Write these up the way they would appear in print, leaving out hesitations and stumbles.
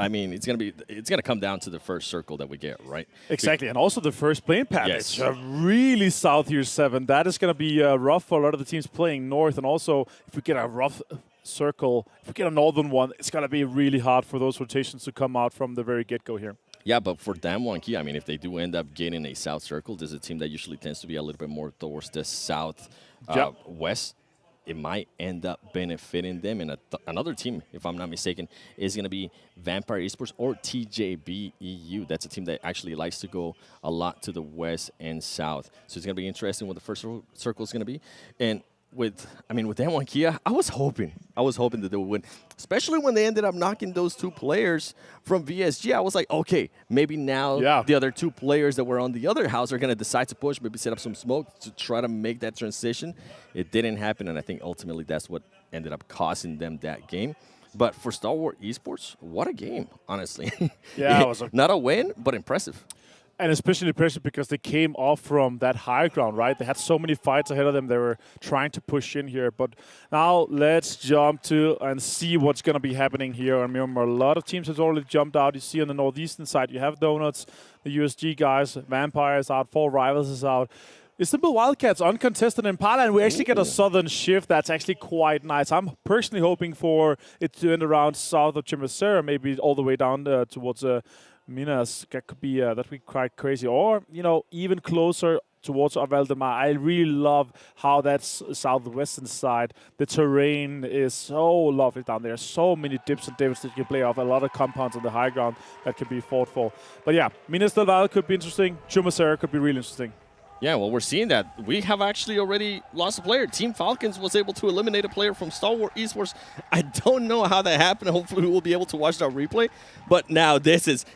I mean, it's gonna come down to the first circle that we get, right? Exactly, and also the first playing path. Yes. It's really south here 7. That is going to be rough for a lot of the teams playing north, and also if we get a rough circle, if we get a northern one, it's going to be really hard for those rotations to come out from the very get-go here. Yeah, but for DAMWON Key, I mean, if they do end up getting a south circle, there's a team that usually tends to be a little bit more towards the south west. It might end up benefiting them. And another team, if I'm not mistaken, is going to be Vampire Esports or TJB EU. That's a team that actually likes to go a lot to the west and south. So it's going to be interesting what the first circle is going to be. And with DAMWON Kia, I was hoping that they would win, especially when they ended up knocking those 2 players from VSG. I was like, okay, maybe now the other 2 players that were on the other house are going to decide to push, maybe set up some smoke to try to make that transition. It didn't happen, and I think ultimately that's what ended up costing them that game. But for Stalwart Esports, what a game, honestly. Yeah, it was not a win, but impressive. And especially impressive because they came off from that high ground, right? They had so many fights ahead of them. They were trying to push in here. But now let's jump to and see what's going to be happening here. I remember a lot of teams have already jumped out. You see on the northeastern side, you have Donuts, the USG guys, Vampires out, 4 Rivals is out. Istanbul Wildcats uncontested in Impala, and we actually get a southern shift that's actually quite nice. I'm personally hoping for it to end around south of Chimasera, maybe all the way down towards Minas. That could be quite crazy, or even closer towards Valdemar. I really love how that's southwestern side. The terrain is so lovely down there. So many dips and divots that you can play off. A lot of compounds on the high ground that can be fought for. But yeah, Minas del Valle could be interesting. Chimasera could be really interesting. Yeah, well, we're seeing that. We have actually already lost a player. Team Falcons was able to eliminate a player from Stalwart Esports. I don't know how that happened. Hopefully, we will be able to watch that replay. But now this is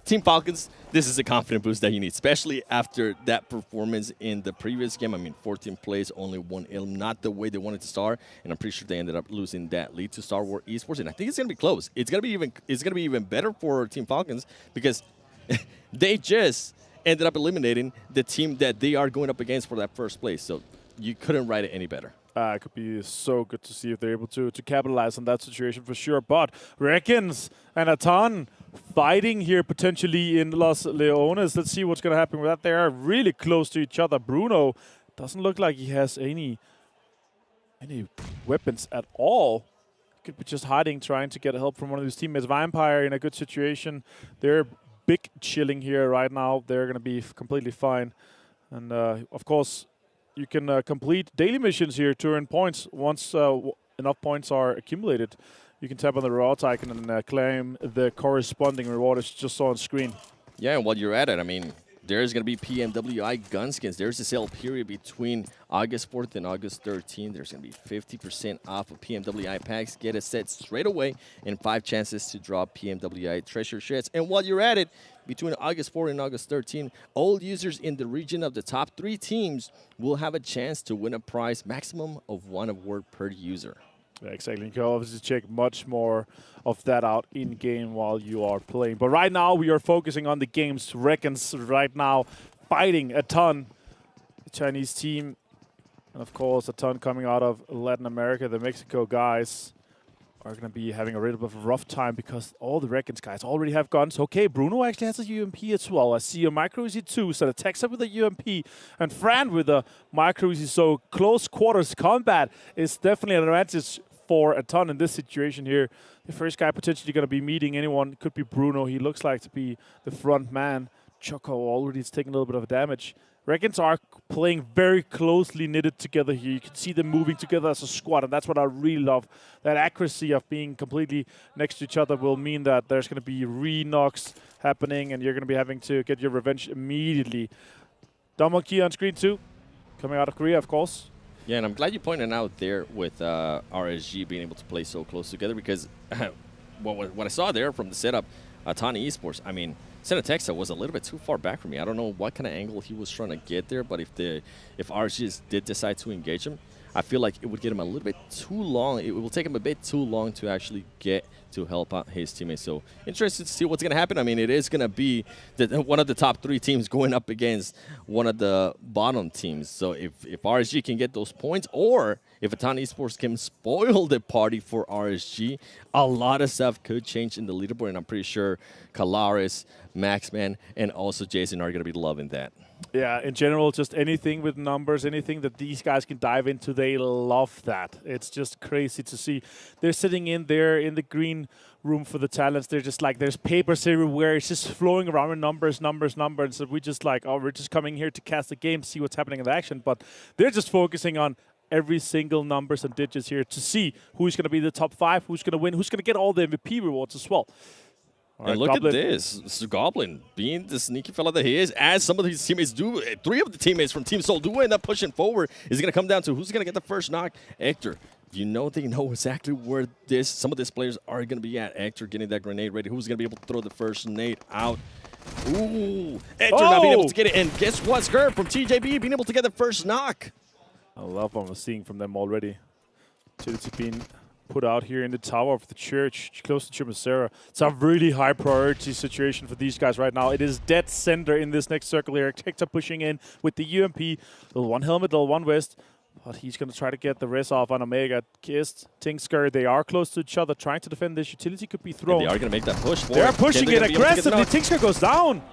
Team Falcons. This is a confident boost that you need, especially after that performance in the previous game. I mean, 14 plays, only 1 ill, not the way they wanted to start. And I'm pretty sure they ended up losing that lead to Stalwart Esports. And I think it's going to be close. It's going to be even better for Team Falcons because they just ended up eliminating the team that they are going up against for that first place. So you couldn't write it any better. It could be so good to see if they're able to capitalize on that situation for sure. But Regans and Aton fighting here potentially in Los Leones. Let's see what's going to happen with that. They are really close to each other. Bruno doesn't look like he has any weapons at all. Could be just hiding, trying to get help from one of his teammates. Vampire in a good situation. They're big chilling here right now. They're going to be completely fine. And of course, you can complete daily missions here to earn points. Once enough points are accumulated, you can tap on the reward icon and claim the corresponding reward as you just saw on screen. Yeah, and while you're at it, I mean, there's going to be PMWI gun skins. There's a sale period between August 4th and August 13th. There's going to be 50% off of PMWI packs. Get a set straight away and 5 chances to draw PMWI treasure sheds. And while you're at it, between August 4th and August 13th, all users in the region of the top 3 teams will have a chance to win a prize maximum of 1 award per user. Yeah, exactly. You can obviously check much more of that out in-game while you are playing. But right now, we are focusing on the games. Regans right now fighting Aton, the Chinese team. And of course, Aton coming out of Latin America. The Mexico guys are going to be having a little bit of a rough time because all the Regans guys already have guns. Okay, Bruno actually has a UMP as well. I see a Micro Easy 2, so the Texas with a UMP, and Fran with a Micro Easy. So close quarters combat is definitely an advantage for Aton in this situation here. The first guy potentially going to be meeting anyone could be Bruno. He looks like to be the front man. Choco already is taking a little bit of damage. Regans are playing very closely knitted together here. You can see them moving together as a squad, and that's what I really love. That accuracy of being completely next to each other will mean that there's going to be re-knocks happening, and you're going to be having to get your revenge immediately. DAMWON Kia on screen too, coming out of Korea, of course. Yeah, and I'm glad you pointed out there with RSG being able to play so close together because what I saw there from the setup, Aton Esports, I mean, Santa Texa was a little bit too far back from me. I don't know what kind of angle he was trying to get there, but if RSG did decide to engage him, I feel like it would get him a little bit too long. It will take him a bit too long to actually get to help out his teammates. So interested to see what's going to happen. I mean, it is going to be one of the top 3 teams going up against one of the bottom teams. So if RSG can get those points, or if Aton Esports can spoil the party for RSG, a lot of stuff could change in the leaderboard, and I'm pretty sure Kalaris, Maxman, and also Jason are going to be loving that. Yeah, in general, just anything with numbers, anything that these guys can dive into, they love that. It's just crazy to see. They're sitting in there in the green room for the talents. They're just like, there's papers everywhere. It's just flowing around with numbers. So we just like, oh, we're just coming here to cast the game, see what's happening in the action. But they're just focusing on every single numbers and digits here to see who's going to be the top 5, who's going to win, who's going to get all the MVP rewards as well. And look Goblin. At this. This is Goblin being the sneaky fella that he is, as some of his teammates do. 3 of the teammates from Team Soul do end up pushing forward. Is going to come down to who's going to get the first knock. Hector, they know exactly where some of these players are going to be at. Hector getting that grenade ready. Who's going to be able to throw the first nade out? Ooh. Hector not being able to get it. And guess what? Skirt from TJB being able to get the first knock. I love what we're seeing from them already. Utility being put out here in the tower of the church, close to Chimacera. It's a really high priority situation for these guys right now. It is dead center in this next circle here. Hector pushing in with the UMP. Little 1 helmet, little 1 vest. But he's going to try to get the rest off on Omega. Kist, Tingsker, they are close to each other, trying to defend this. Utility could be thrown. And they are going to make that push forward. They are pushing it aggressively. Tingsker goes down.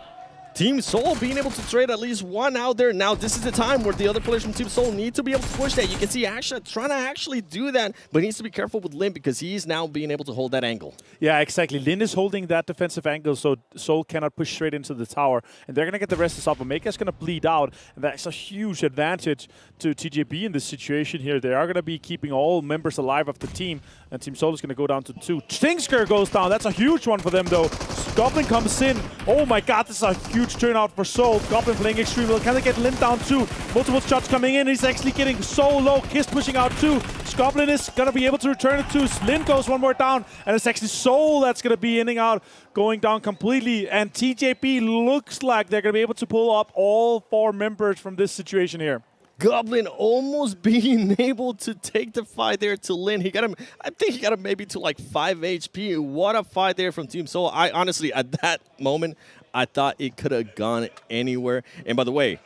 Team Soul being able to trade at least 1 out there. Now, this is the time where the other players from Team Soul need to be able to push that. You can see AkshaT trying to actually do that, but he needs to be careful with Lin because he's now being able to hold that angle. Yeah, exactly. Lin is holding that defensive angle, so Soul cannot push straight into the tower. And they're going to get the rest off. Omega's going to bleed out, and that's a huge advantage to TJB in this situation here. They are going to be keeping all members alive of the team, and Team Soul is going to go down to 2. Tingsker goes down. That's a huge one for them, though. Goblin comes in. Oh my god, this is a huge turnout for Soul. Goblin playing extremely well. Can they get Lin down too? Multiple shots coming in. He's actually getting so low. Kiss pushing out too. Goblin is going to be able to return it too. Lin goes 1 more down. And it's actually Soul that's going to be ending out going down completely. And TJP looks like they're going to be able to pull up all 4 members from this situation here. Goblin almost being able to take the fight there to Lin. He got him, I think he got him maybe to like 5 HP. What a fight there from Team Soul. I honestly, at that moment, I thought it could have gone anywhere. And by the way,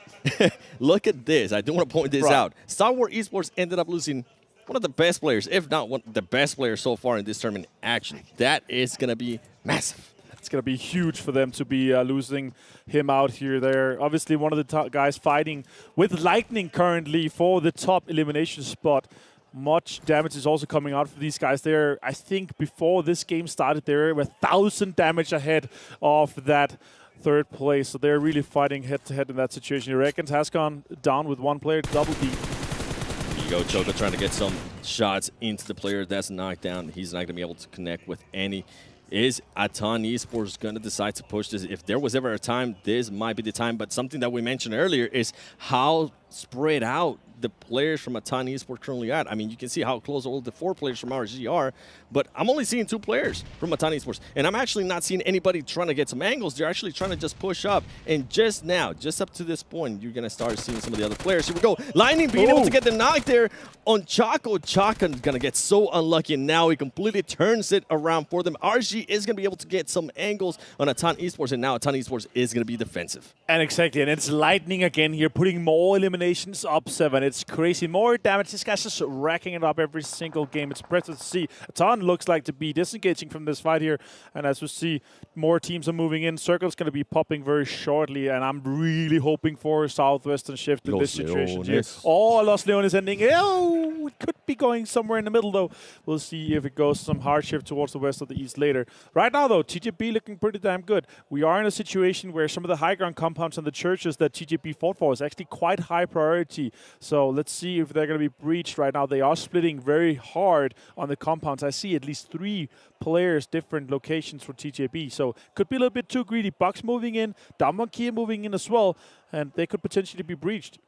look at this. I do want to point this out. Stalwart Esports ended up losing one of the best players, if not one of the best players so far in this tournament action. That is going to be massive. It's going to be huge for them to be losing him out here. They're obviously one of the top guys fighting with Lightning currently for the top elimination spot. Much damage is also coming out for these guys. They're, I think, before this game started, they were 1,000 damage ahead of that 3rd place. So they're really fighting head-to-head in that situation. Regans has gone down with 1 player, Double D. Here you go, Choco trying to get some shots into the player that's knocked down. He's not going to be able to connect with any. Is Aton Esports going to decide to push this? If there was ever a time, this might be the time. But something that we mentioned earlier is how spread out the players from Aton Esports currently at. I mean, you can see how close all the 4 players from RSG are, but I'm only seeing 2 players from Aton Esports, and I'm actually not seeing anybody trying to get some angles. They're actually trying to just push up, and just now, just up to this point, you're going to start seeing some of the other players. Here we go. Lightning being able to get the knock there on Chaco. Chaco's going to get so unlucky, and now he completely turns it around for them. RSG is going to be able to get some angles on Aton Esports, and now Aton Esports is going to be defensive. And exactly, and it's Lightning again here, putting more eliminations up 7. It's crazy. More damage. This guy's just racking it up every single game. It's impressive to see. Aton looks like to be disengaging from this fight here. And as we see, more teams are moving in. Circle's going to be popping very shortly. And I'm really hoping for a southwestern shift in this situation here. Oh, Los Leones ending. Oh, it could be going somewhere in the middle, though. We'll see if it goes some hard shift towards the west or the east later. Right now, though, TJP looking pretty damn good. We are in a situation where some of the high ground compounds and the churches that TJP fought for is actually quite high priority. So let's see if they're going to be breached right now. They are splitting very hard on the compounds. I see at least 3 players, different locations for TJP. So could be a little bit too greedy. Bucks moving in, DAMWON moving in as well, and they could potentially be breached.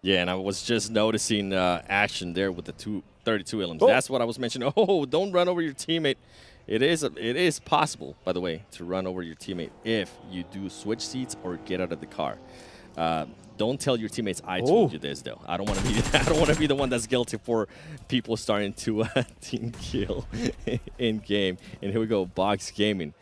Yeah, and I was just noticing action there with the 32 LMs. Oh. That's what I was mentioning. Oh, don't run over your teammate. It is possible, by the way, to run over your teammate if you do switch seats or get out of the car. Don't tell your teammates I told you this, though. I don't want to be. I don't want to be the one that's guilty for people starting to team kill in game. And here we go, Box Gaming,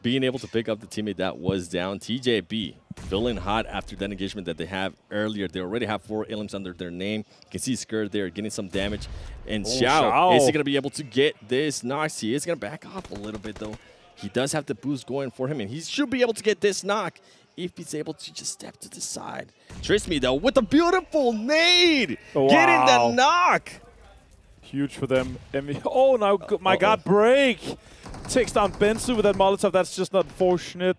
being able to pick up the teammate that was down. TJB feeling hot after that engagement that they have earlier. They already have 4 elims under their name. You can see Skirt there getting some damage. And Xiao, is he going to be able to get this knock? He is going to back off a little bit, though. He does have the boost going for him, and he should be able to get this knock if he's able to just step to the side. Trisme, though, with a beautiful nade, getting the knock. Huge for them. Oh, now, my God, break. Takes down Bensu with that Molotov. That's just not fortunate.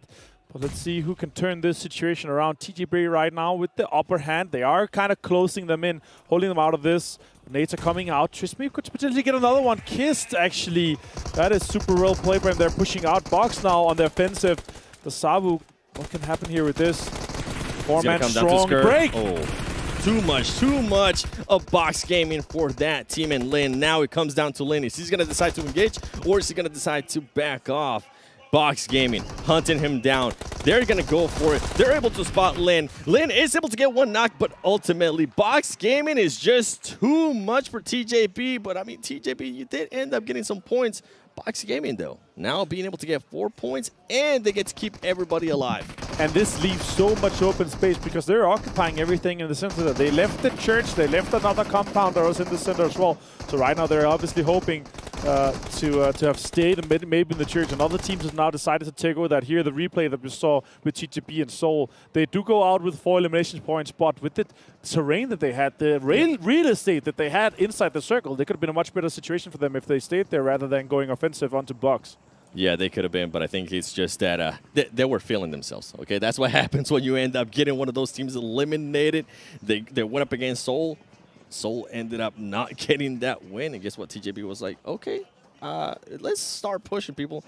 But let's see who can turn this situation around. TJB right now with the upper hand. They are kind of closing them in, holding them out of this. Nades are coming out. Trisme could potentially get another one. Kissed, actually. That is super well played by them. They're pushing out Box now on the offensive. The Sabu, what can happen here with this? 4-man strong break. Too much of Box Gaming for that team. And Lin, now it comes down to Lin. Is he going to decide to engage, or is he going to decide to back off? Box Gaming hunting him down. They're going to go for it. They're able to spot Lin. Lin is able to get one knock, but ultimately Box Gaming is just too much for TJB. But I mean, TJB, you did end up getting some points. Box Gaming, though, now being able to get 4 points, and they get to keep everybody alive. And this leaves so much open space because they're occupying everything in the center. They left the church, they left another compound that was in the center as well. So right now they're obviously hoping to have stayed and maybe in the church. And other teams have now decided to take over that. Here, the replay that we saw with TGB and Seoul, they do go out with 4 elimination points, but with the terrain that they had, the real estate that they had inside the circle, they could have been a much better situation for them if they stayed there rather than going offensive onto Box. Yeah, they could have been, but I think it's just that they were feeling themselves. Okay, that's what happens when you end up getting one of those teams eliminated. They went up against Seoul. Seoul ended up not getting that win, and guess what? TJB was like, okay, let's start pushing people.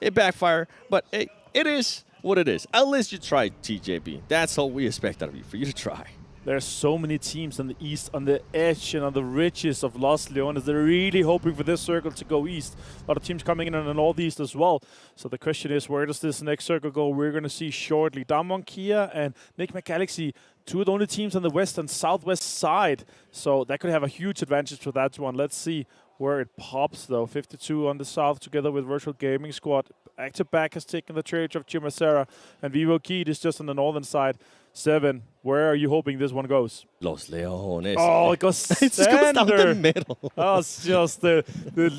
It backfired, but hey, it is what it is. At least you tried, TJB. That's all we expect out of you, for you to try. There's so many teams on the east, on the edge and on the ridges of Los Leones. They're really hoping for this circle to go east. A lot of teams coming in on the northeast as well. So the question is, where does this next circle go? We're going to see shortly. DAMWON, Kia, and Nigma Galaxy, 2 of the only teams on the west and southwest side. So that could have a huge advantage for that one. Let's see where it pops, though. 52 on the south together with Virtual Gaming Squad. Back-to-back has taken the trade of Chimacera, and Vivo Keed is just on the northern side. 7, where are you hoping this one goes? Los Leones. Oh, it goes it goes down the middle. Oh, it's just the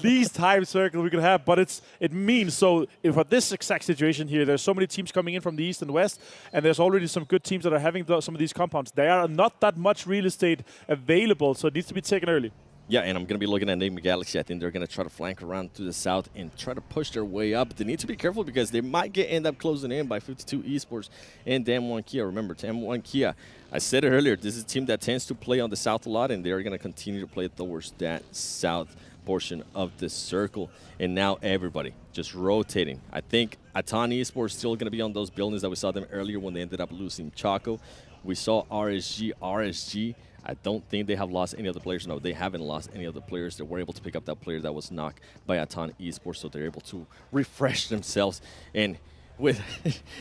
least hype circle we could have, but it means so. For this exact situation here, there's so many teams coming in from the east and west, and there's already some good teams that are having some of these compounds. There are not that much real estate available, so it needs to be taken early. Yeah, and I'm going to be looking at Nigma Galaxy. I think they're going to try to flank around to the south and try to push their way up. They need to be careful because they might end up closing in by 52 Esports and DAMWON Kia. Remember, DAMWON Kia, I said it earlier, this is a team that tends to play on the south a lot, and they're going to continue to play towards that south portion of the circle. And now everybody just rotating. I think Aton Esports still going to be on those buildings that we saw them earlier when they ended up losing Choco. We saw RSG. I don't think they have lost any other players. No, they haven't lost any other players. They were able to pick up that player that was knocked by Aton Esports, so they're able to refresh themselves. And with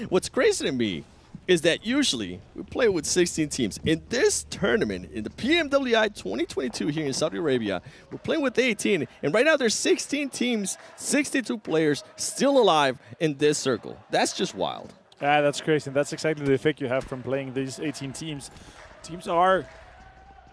what's crazy to me is that usually we play with 16 teams. In this tournament, in the PMWI 2022 here in Saudi Arabia, we're playing with 18. And right now there's 16 teams, 62 players still alive in this circle. That's just wild. Yeah, that's crazy. And that's exactly the effect you have from playing these 18 teams. Teams are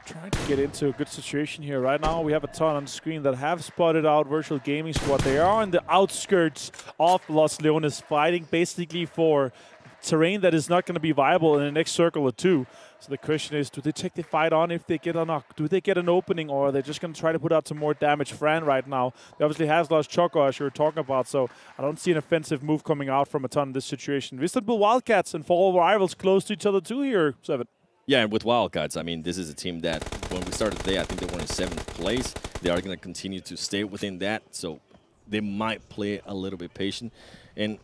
trying to get into a good situation here. Right now, we have a ton on the screen that have spotted out Virtual Gaming Squad. They are on the outskirts of Los Leones, fighting basically for terrain that is not going to be viable in the next circle or 2. So the question is, do they take the fight on if they get a knock? Do they get an opening, or are they just going to try to put out some more damage? Fran right now, they obviously has lost Choco, as you were talking about, so I don't see an offensive move coming out from a ton in this situation. Istanbul Wildcats and Fall Rivals close to each other too here, 7. Yeah, and with Wildcats, I mean, this is a team that when we started today, I think they were in 7th place. They are going to continue to stay within that, so they might play a little bit patient. And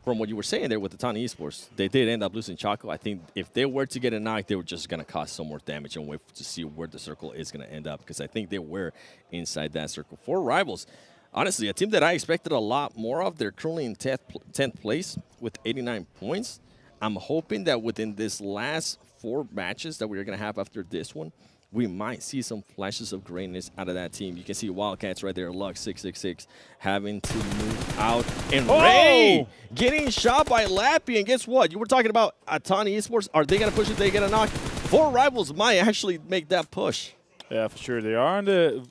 from what you were saying there with Aton Esports, they did end up losing Choco. I think if they were to get a knock, they were just going to cause some more damage and wait to see where the circle is going to end up, because I think they were inside that circle. For Rivals, honestly, a team that I expected a lot more of. They're currently in 10th place with 89 points. I'm hoping that within this last 4 matches that we're going to have after this one, we might see some flashes of greatness out of that team. You can see Wildcats right there, Lux 666, having to move out. And Ray getting shot by Lappy. And guess what? You were talking about Aton Esports. Are they going to push it? They get a knock? 4 rivals might actually make that push. Yeah, for sure. They are on the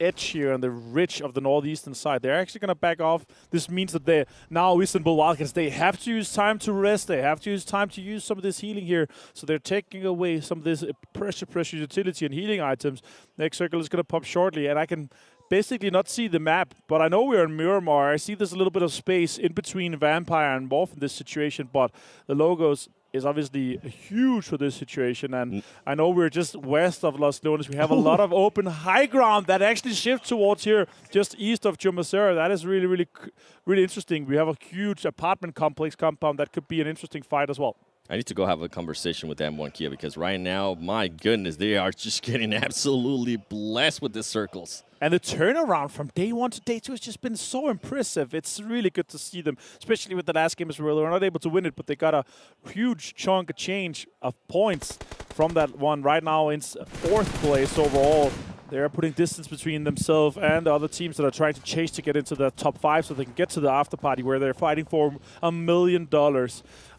edge here on the ridge of the northeastern side. They're actually going to back off. This means that they now Istanbul Wildcats, they have to use time to rest. They have to use time to use some of this healing here. So they're taking away some of this pressure utility and healing items. Next circle is going to pop shortly, and I can basically not see the map, but I know we're in Miramar. I see there's a little bit of space in between Vampire and Morph in this situation, but the logos is obviously huge for this situation, and I know we're just west of Los Leones. We have a lot of open high ground that actually shifts towards here, just east of Chumacero. That is really interesting. We have a huge apartment complex compound that could be an interesting fight as well. I need to go have a conversation with DAMWON Kia because right now, my goodness, they are just getting absolutely blessed with the circles. And the turnaround from day 1 to day 2 has just been so impressive. It's really good to see them, especially with the last game as well. They were not able to win it, but they got a huge chunk of change of points from that one. Right now in 4th place overall. They're putting distance between themselves and the other teams that are trying to chase to get into the top 5 so they can get to the after party where they're fighting for $1 million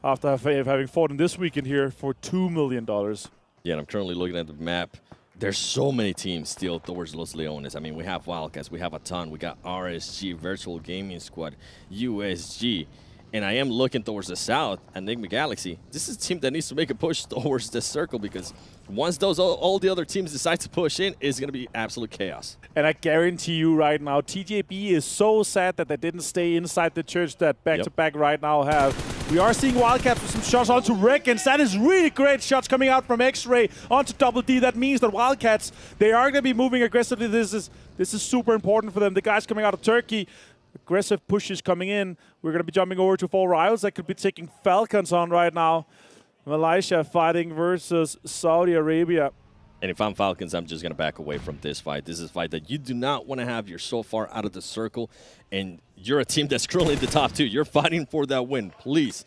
after having fought in this weekend here for $2 million. Yeah, and I'm currently looking at the map. There's so many teams still towards Los Leones. I mean, we have Wildcats, we have Aton, we got RSG, Virtual Gaming Squad, USG. And I am looking towards the south at Nigma Galaxy. This is a team that needs to make a push towards this circle because once all the other teams decide to push in, it's going to be absolute chaos. And I guarantee you right now, TJB is so sad that they didn't stay inside the church that back-to-back right now have. We are seeing Wildcats with some shots onto Regans. That is really great shots coming out from X-Ray onto Double D. That means that Wildcats, they are going to be moving aggressively. This is super important for them. The guys coming out of Turkey, aggressive pushes coming in. We're going to be jumping over to 4 rivals that could be taking Falcons on right now. Malaysia fighting versus Saudi Arabia. And if I'm Falcons, I'm just going to back away from this fight. This is a fight that you do not want to have. You're so far out of the circle, and you're a team that's currently in the top 2. You're fighting for that win. Please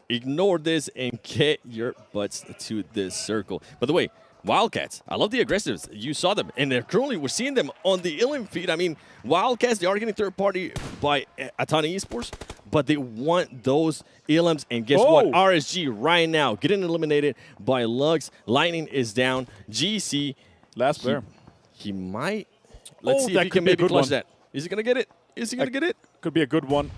ignore this and get your butts to this circle. By the way, Wildcats, I love the aggressives. You saw them, and we're seeing them on the Illim feed. I mean, Wildcats, they are getting third party by Aton Esports, but they want those Illims, and guess what? RSG right now getting eliminated by Lux. Lightning is down. GC, last player. He might. Let's see if he can maybe clutch that. Is he going to get it? Is he going to get it? Could be a good one.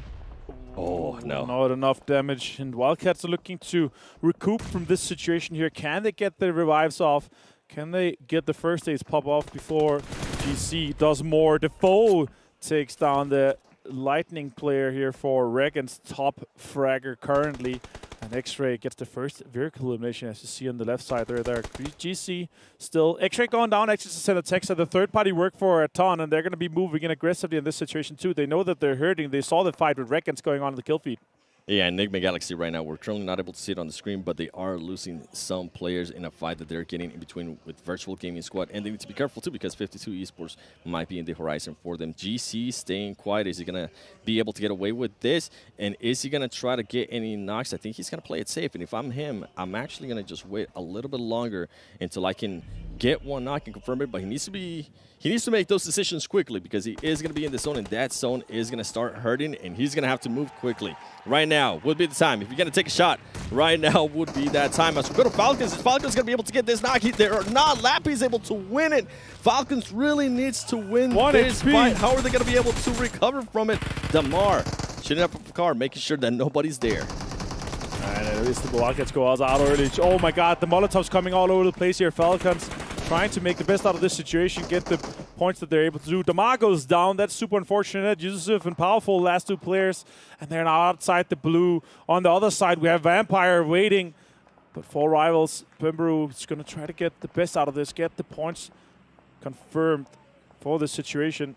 Oh, no. Not enough damage. And Wildcats are looking to recoup from this situation here. Can they get the revives off? Can they get the first aids pop off before GC does more? Defoe takes down the Lightning player here for Regans, top fragger currently. And X-Ray gets the first vehicle elimination, as you see on the left side there. GC still. X-Ray going down, actually to send a text at the third-party work for Aton, and they're going to be moving in aggressively in this situation too. They know that they're hurting. They saw the fight with Regans going on in the kill feed. Yeah, Nigma Galaxy right now, we're currently not able to see it on the screen, but they are losing some players in a fight that they're getting in between with Virtual Gaming Squad. And they need to be careful, too, because 52 Esports might be in the horizon for them. GC staying quiet. Is he going to be able to get away with this? And is he going to try to get any knocks? I think he's going to play it safe. And if I'm him, I'm actually going to just wait a little bit longer until I can get one knock and confirm it. But he needs to make those decisions quickly because he is going to be in the zone, and that zone is going to start hurting, and he's going to have to move quickly. Right now would be the time. If you're going to take a shot, right now would be that time. As we go to Falcons, is Falcons going to be able to get this knock? They are not. Lappy's able to win it. Falcons really needs to win this fight. How are they going to be able to recover from it? Damar shooting up a car, making sure that nobody's there. And at least the Wildcats go out early. Oh my god, the Molotovs coming all over the place here. Falcons trying to make the best out of this situation, get the points that they're able to do. Damar goes down. That's super unfortunate. Yusuf and Powerful, last 2 players, and they're now outside the blue. On the other side, we have Vampire waiting, but 4 rivals. Pembroo is going to try to get the best out of this, get the points confirmed for this situation.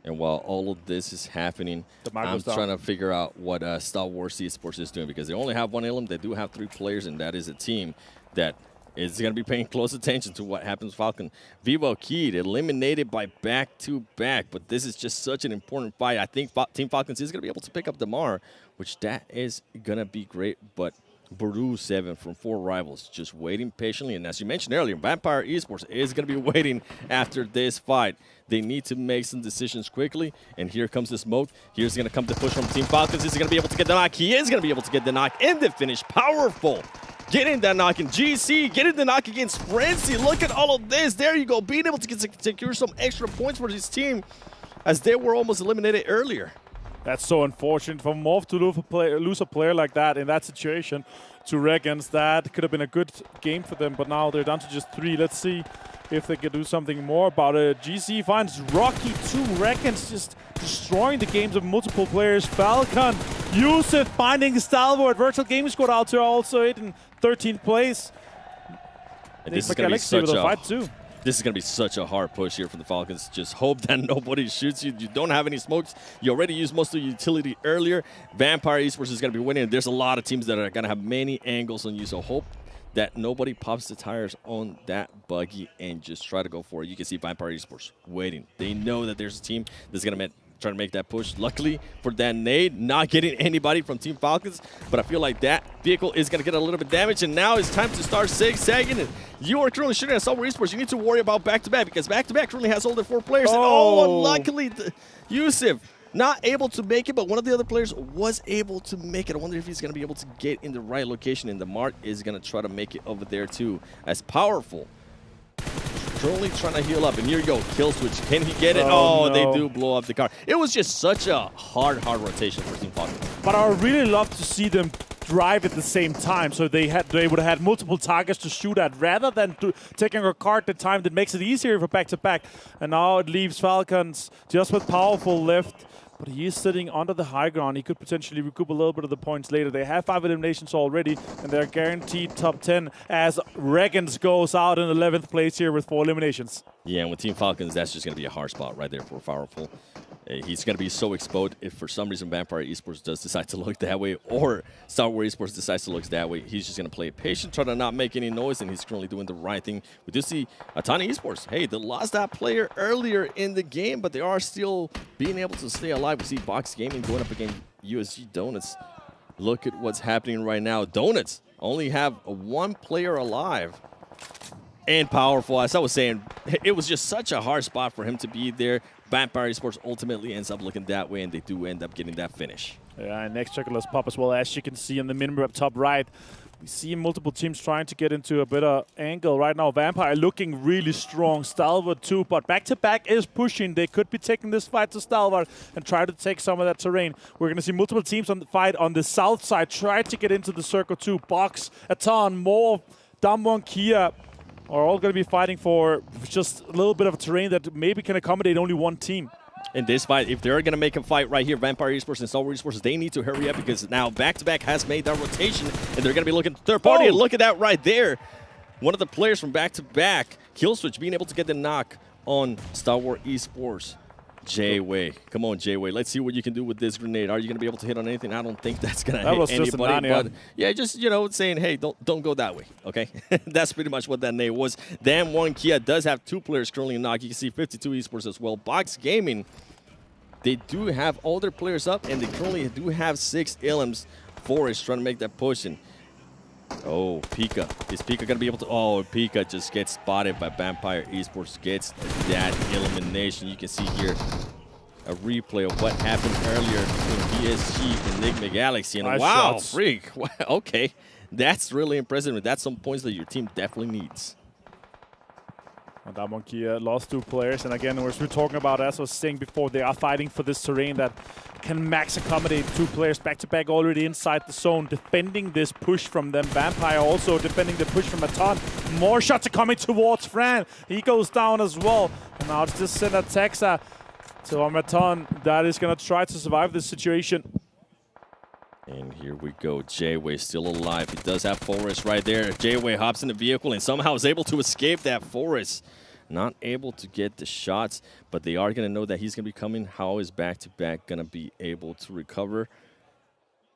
And while all of this is happening, I'm trying to figure out what Stalwart Esports is doing because they only have 1 Illim. They do have 3 players, and that is a team that is going to be paying close attention to what happens with Falcon. Vivo Kid eliminated by back-to-back, but this is just such an important fight. I think Team Falcons is going to be able to pick up Damar, which that is going to be great, but Baru 7 from 4 rivals just waiting patiently. And as you mentioned earlier, Vampire Esports is going to be waiting after this fight. They need to make some decisions quickly. And here comes the smoke. Here's going to come the push from Team Falcons. Is he going to be able to get the knock? He is going to be able to get the knock and the finish. Powerful. Getting that knock in GC, getting the knock against Frenzy. Look at all of this. There you go. Being able to secure some extra points for his team as they were almost eliminated earlier. That's so unfortunate for Morph to lose a player like that in that situation to Regans. That could have been a good game for them, but now they're down to just 3. Let's see if they can do something more about it. GC finds Rocky 2. Regans just destroying the games of multiple players. Falcon, Yusuf finding Stalwart. Virtual Gaming Squad out there also in 13th place. And this is going to be such a fight too. This is going to be such a hard push here for the Falcons. Just hope that nobody shoots you. You don't have any smokes. You already used most of your utility earlier. Vampire Esports is going to be winning. There's a lot of teams that are going to have many angles on you. So hope that nobody pops the tires on that buggy and just try to go for it. You can see Vampire Esports waiting. They know that there's a team that's going to try to make that push. Luckily for that nade, not getting anybody from Team Falcons, but I feel like that vehicle is going to get a little bit damaged, and now it's time to start zigzagging. And you are currently shooting at Stalwart Esports. You need to worry about back-to-back because back-to-back currently has all the 4 players. Oh, and luckily, Yusuf not able to make it, but one of the other players was able to make it. I wonder if he's going to be able to get in the right location, and the Mart is going to try to make it over there too. As powerful. Currently trying to heal up, and here you go, kill switch. Can he get it? Oh, no. They do blow up the car. It was just such a hard rotation for Team Falcons. But I would really love to see them drive at the same time, so they would have had multiple targets to shoot at, rather than taking a car at the time. That makes it easier for back-to-back. And now it leaves Falcons just with powerful left. But he is sitting under the high ground. He could potentially recoup a little bit of the points later. They have 5 eliminations already, and they're guaranteed top 10 as Regans goes out in 11th place here with 4 eliminations. Yeah, and with Team Falcons, that's just going to be a hard spot right there for Powerful. He's going to be so exposed if for some reason Vampire Esports does decide to look that way, or Stalwart Esports decides to look that way. He's just going to play it patient, try to not make any noise, and he's currently doing the right thing. We do see Aton Esports. Hey, they lost that player earlier in the game, but they are still being able to stay alive. We see Box Gaming going up against USG Donuts. Look at what's happening right now. Donuts only have 1 player alive. And Powerful, as I was saying, it was just such a hard spot for him to be there. Vampire Esports ultimately ends up looking that way, and they do end up getting that finish. Yeah, and next circulars pop as well. As you can see in the minimap top right, we see multiple teams trying to get into a better angle right now. Vampire looking really strong. Stalwart too, but back-to-back is pushing. They could be taking this fight to Stalwart and try to take some of that terrain. We're going to see multiple teams on the fight on the south side try to get into the circle too. Box, Aton, Morph, DAMWON, Kia are all going to be fighting for just a little bit of a terrain that maybe can accommodate only 1 team. In this fight, if they're going to make a fight right here, Vampire Esports and Stalwart Esports, they need to hurry up because now back-to-back has made that rotation, and they're going to be looking third party. And look at that right there. One of the players from back-to-back, Killswitch, being able to get the knock on Stalwart Esports. J-Way. Come on, J-Way. Let's see what you can do with this grenade. Are you going to be able to hit on anything? I don't think that's going to hit anybody. But yeah, just, you know, saying, hey, don't go that way, okay? That's pretty much what that nade was. DAMWON Kia does have 2 players currently in knock. You can see 52 Esports as well. Box Gaming, they do have all their players up, and they currently do have 6 Ilms. Forest trying to make that push. And oh, Pika. Is Pika going to be able to? Oh, Pika just gets spotted by Vampire Esports. Gets that elimination. You can see here a replay of what happened earlier between PSG and Nigma Galaxy. And nice wow, shots. Freak. Okay. That's really impressive. And that's some points that your team definitely needs. And DAMWON Kia lost 2 players. And again, as we were talking about, as I was saying before, they are fighting for this terrain that can max accommodate 2 players back-to-back already inside the zone, defending this push from them. Vampire also defending the push from Aton. More shots are coming towards Fran. He goes down as well. And now it's just send a Texa to Aton that is going to try to survive this situation. And here we go. J-Way still alive. He does have Forest right there. J-Way hops in the vehicle and somehow is able to escape that Forest. Not able to get the shots, but they are going to know that he's going to be coming. How is back-to-back going to be able to recover?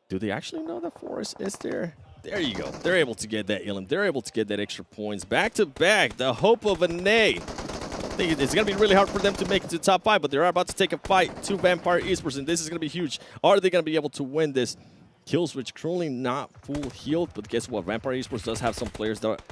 Do they actually know that Forest is there? There you go. They're able to get that elim. They're able to get that extra points. Back to back, the hope of a nay. I think it's going to be really hard for them to make it to the top 5, but they're about to take a fight to Vampire Esports, and this is going to be huge. Are they going to be able to win this? Killswitch currently not full healed, but guess what? Vampire Esports does have some players that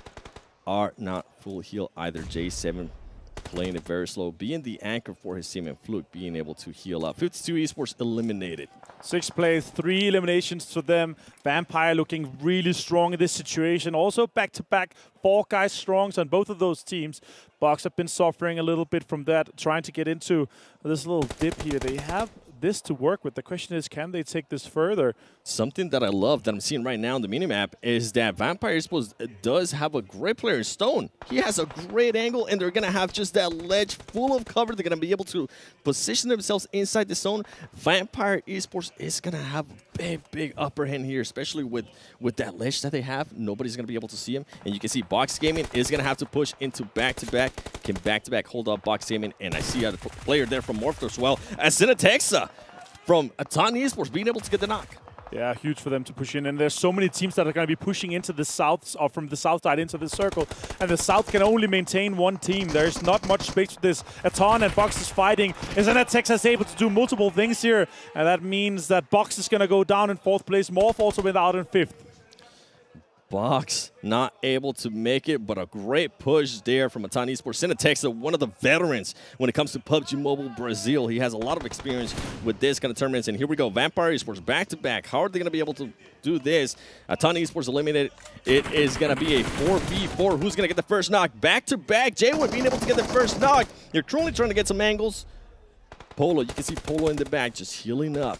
are not full heal either. J7 playing it very slow, being the anchor for his team, and Fluke being able to heal up. 52 Esports eliminated. 6 plays, 3 eliminations to them. Vampire looking really strong in this situation. Also back-to-back 4 guys strongs on both of those teams. Box have been suffering a little bit from that, trying to get into this little dip here. They have this to work with. The question is, can they take this further? Something that I love that I'm seeing right now on the minimap is that Vampire Esports does have a great player in Stone. He has a great angle, and they're going to have just that ledge full of cover. They're going to be able to position themselves inside the zone. Vampire Esports is going to have a big upper hand here, especially with that ledge that they have. Nobody's going to be able to see him. And you can see Box Gaming is going to have to push into back-to-back. Can back-to-back hold up Box Gaming. And I see a player there from Morph as well. As Texa from Aton Esports being able to get the knock. Yeah, huge for them to push in. And there's so many teams that are going to be pushing into the south, or from the south side into the circle. And the south can only maintain one team. There's not much space for this. Aton and Box is fighting. Isn't Texas able to do multiple things here? And that means that Box is going to go down in 4th place. Morph also went out in 5th. Box not able to make it, but a great push there from Aton Esports. Texa, one of the veterans when it comes to PUBG Mobile Brazil. He has a lot of experience with this kind of tournaments. And here we go, Vampire Esports back-to-back. How are they going to be able to do this? Aton Esports eliminated. It is going to be a 4v4. Who's going to get the first knock? Back-to-back. JWin being able to get the first knock. They're truly trying to get some angles. Polo, you can see Polo in the back just healing up.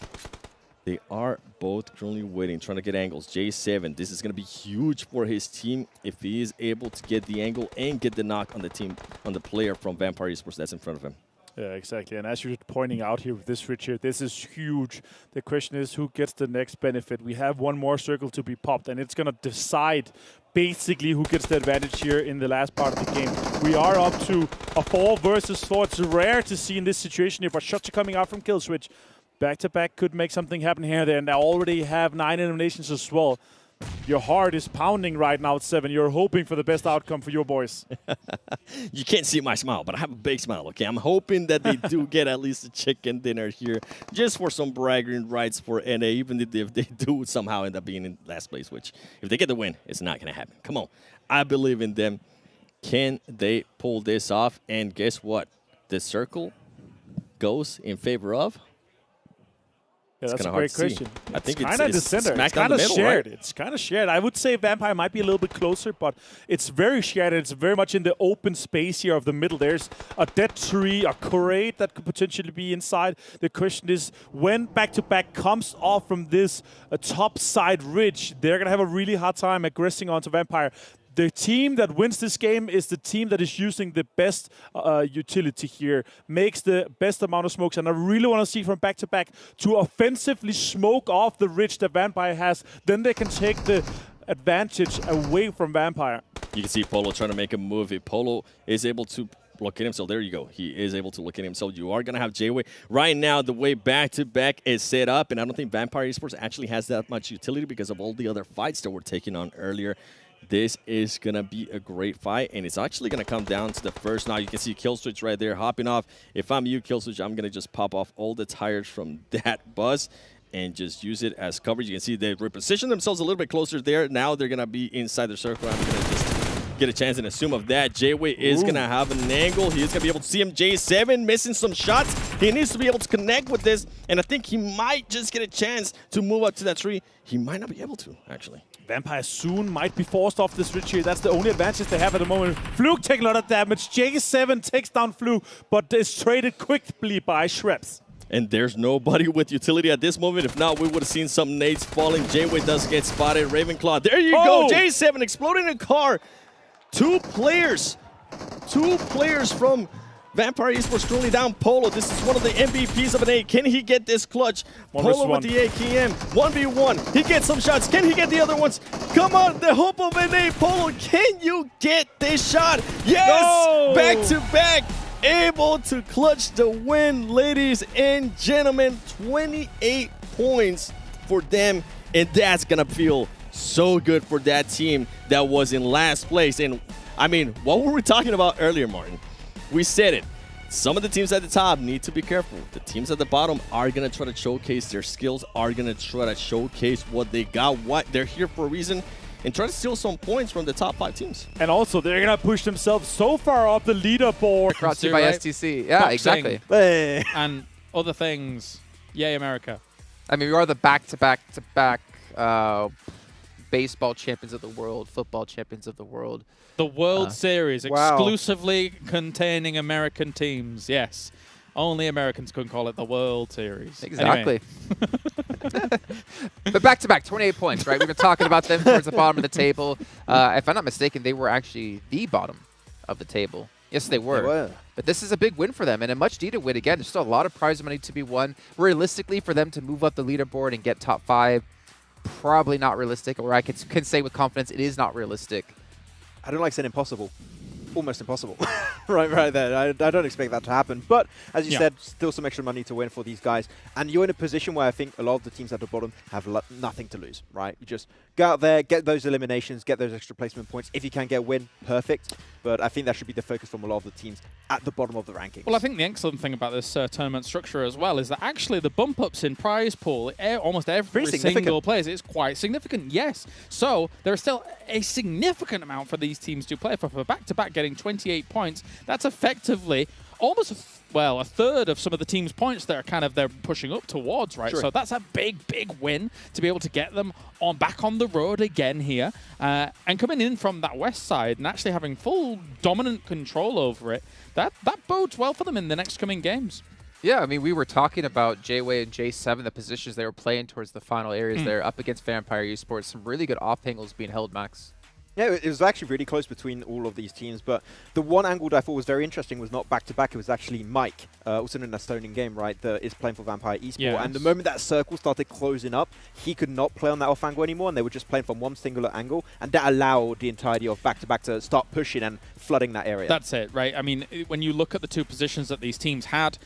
They are both currently waiting, trying to get angles. J7, this is going to be huge for his team if he is able to get the angle and get the knock on the team, on the player from Vampire Esports that's in front of him. Yeah, exactly. And as you're pointing out here with this Rich here, this is huge. The question is, who gets the next benefit? We have one more circle to be popped, and it's going to decide basically who gets the advantage here in the last part of the game. We are up to a 4 versus 4. It's rare to see in this situation here, but shots are coming out from Killswitch. Back-to-back could make something happen here and there, and they already have 9 eliminations as well. Your heart is pounding right now at 7. You're hoping for the best outcome for your boys. You can't see my smile, but I have a big smile, okay? I'm hoping that they do get at least a chicken dinner here just for some bragging rights for NA, even if they do somehow end up being in last place, which if they get the win, it's not going to happen. Come on. I believe in them. Can they pull this off? And guess what? The circle goes in favor of... Yeah, that's a great question. I think it's kind of the center. It's kind of shared. Right? It's kind of shared. I would say Vampire might be a little bit closer, but it's very shared. It's very much in the open space here of the middle. There's a dead tree, a crate that could potentially be inside. The question is, when back-to-back comes off from this top side ridge, they're going to have a really hard time aggressing onto Vampire. The team that wins this game is the team that is using the best utility here, makes the best amount of smokes, and I really want to see from back-to-back to offensively smoke off the ridge that Vampire has. Then they can take the advantage away from Vampire. You can see Polo trying to make a move. If Polo is able to look at himself, there you go. He is able to look at himself. You are going to have JWin. Right now, the way back-to-back is set up, and I don't think Vampire Esports actually has that much utility because of all the other fights that were taken on earlier. This is going to be a great fight, and it's actually going to come down to the first. Now you can see Killswitch right there hopping off. If I'm you, Killswitch, I'm going to just pop off all the tires from that bus and just use it as coverage. You can see they reposition themselves a little bit closer there. Now they're going to be inside the circle. I'm going to just get a chance and assume of that. JWin is going to have an angle. He is going to be able to see him. J7 missing some shots. He needs to be able to connect with this, and I think he might just get a chance to move up to that tree. He might not be able to, actually. Vampire soon might be forced off this ridge here. That's the only advantage they have at the moment. Fluke taking a lot of damage. J7 takes down Fluke, but is traded quickly by Shreps. And there's nobody with utility at this moment. If not, we would have seen some nades falling. JWin does get spotted. Ravenclaw, there you go. J7 exploding a car. 2 players from Vampire Esports currently down. Polo, this is one of the MVPs of an A. Can he get this clutch? Polo with the AKM. 1v1. He gets some shots. Can he get the other ones? Come on, the hope of an A. Polo, can you get this shot? Yes! No! Back-to-back. Able to clutch the win, ladies and gentlemen. 28 points for them, and that's going to feel so good for that team that was in last place. And, I mean, what were we talking about earlier, Martin? We said it. Some of the teams at the top need to be careful. The teams at the bottom are going to try to showcase their skills, are going to try to showcase what they got, what they're here for a reason, and try to steal some points from the top 5 teams. And also, they're going to push themselves so far up the leaderboard. Brought to you by STC. Yeah, Boxing. exactly. And other things. Yay, America. I mean, we are the back-to-back baseball champions of the world, football champions of the world. The World Series, wow. exclusively containing American teams. Yes. Only Americans couldn't call it the World Series. Exactly. Anyway. But back-to-back, 28 points, right? We've been talking about them towards the bottom of the table. If I'm not mistaken, they were actually the bottom of the table. Yes, they were. They were. But this is a big win for them, and a much-needed win. Again, there's still a lot of prize money to be won. Realistically, for them to move up the leaderboard and get top 5, probably not realistic, or I can say with confidence it is not realistic. I don't like saying impossible. Almost impossible. right there. I don't expect that to happen. But as you said, still some extra money to win for these guys. And you're in a position where I think a lot of the teams at the bottom have nothing to lose, right? You just go out there, get those eliminations, get those extra placement points. If you can get a win, perfect. But I think that should be the focus from a lot of the teams at the bottom of the rankings. Well, I think the excellent thing about this tournament structure as well is that actually the bump-ups in prize pool, almost every single place, is quite significant, yes. So there's still a significant amount for these teams to play for. For back-to-back getting 28 points, that's effectively almost a third of some of the team's points that are they're pushing up towards, right? Sure. So that's a big win to be able to get them back on the road again here, and coming in from that west side and actually having full dominant control over it. That bodes well for them in the next coming games. Yeah, I mean, we were talking about J-Way and J7, the positions they were playing towards the final areas there, up against Vampire Esports. Some really good off angles being held, Max. Yeah, it was actually really close between all of these teams, but the one angle that I thought was very interesting was not back-to-back, it was actually Mike, also in an Estonian game, right, that is playing for Vampire Esports, Yes. and the moment that circle started closing up, he could not play on that off angle anymore, and they were just playing from one singular angle, and that allowed the entirety of back-to-back to start pushing and flooding that area. That's it, right? I mean, when you look at the two positions that these teams had,